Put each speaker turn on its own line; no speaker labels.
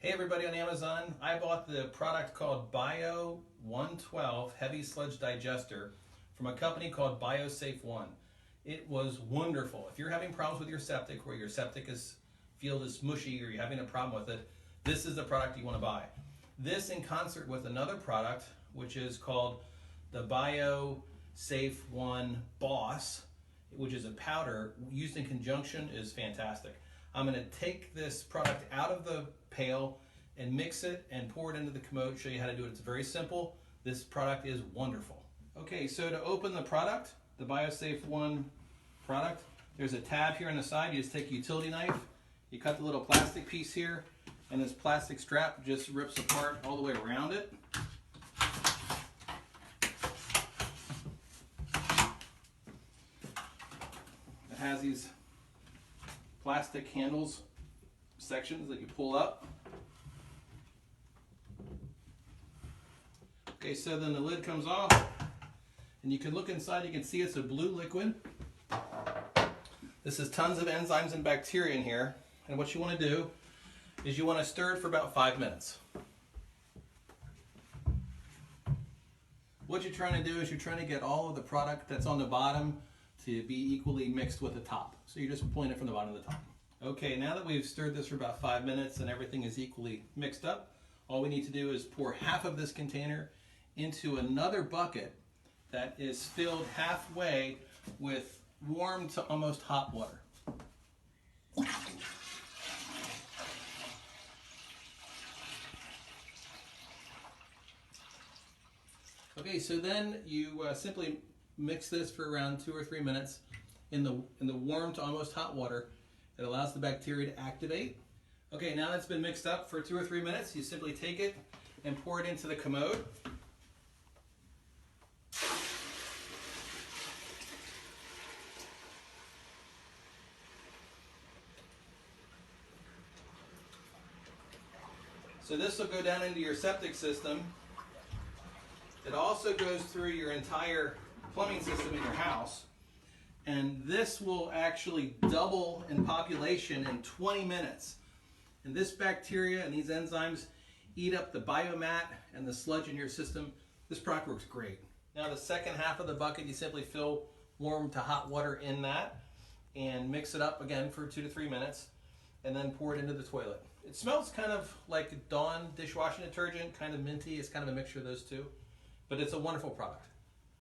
Hey everybody on Amazon, I bought the product called BIO-112 Heavy Sludge Digester from a company called BioSafe1. It was wonderful. If you're having problems with your septic, where your septic field is mushy or you're having a problem with it, this is the product you want to buy. This in concert with another product, which is called the BioSafe1 Boss, which is a powder, used in conjunction is fantastic. I'm going to take this product out of the pail and mix it and pour it into the commode, show you how to do it. It's very simple. This product is wonderful. Okay, so to open the product, the BioSafe1 product, there's a tab here on the side. You just take a utility knife, you cut the little plastic piece here, and this plastic strap just rips apart all the way around it. It has these plastic handles sections that you pull up. Okay, so then the lid comes off and you can look inside. You can see it's a blue liquid. This is tons of enzymes and bacteria in here, and what you want to do is you want to stir it for about 5 minutes. What you're trying to do is you're trying to get all of the product that's on the bottom to be equally mixed with the top. So you're just pulling it from the bottom to the top. Okay, now that we've stirred this for about 5 minutes and everything is equally mixed up, all we need to do is pour half of this container into another bucket that is filled halfway with warm to almost hot water. Okay, so then you simply mix this for around 2 or 3 minutes in the warm to almost hot water. It allows the bacteria to activate. Okay, now that's been mixed up for 2 or 3 minutes, you simply take it and pour it into the commode. So this will go down into your septic system. It also goes through your entire plumbing system in your house. And this will actually double in population in 20 minutes. And this bacteria and these enzymes eat up the biomat and the sludge in your system. This product works great. Now the second half of the bucket, you simply fill warm to hot water in that and mix it up again for 2 to 3 minutes and then pour it into the toilet. It smells kind of like Dawn dishwashing detergent, kind of minty. It's kind of a mixture of those two, but it's a wonderful product.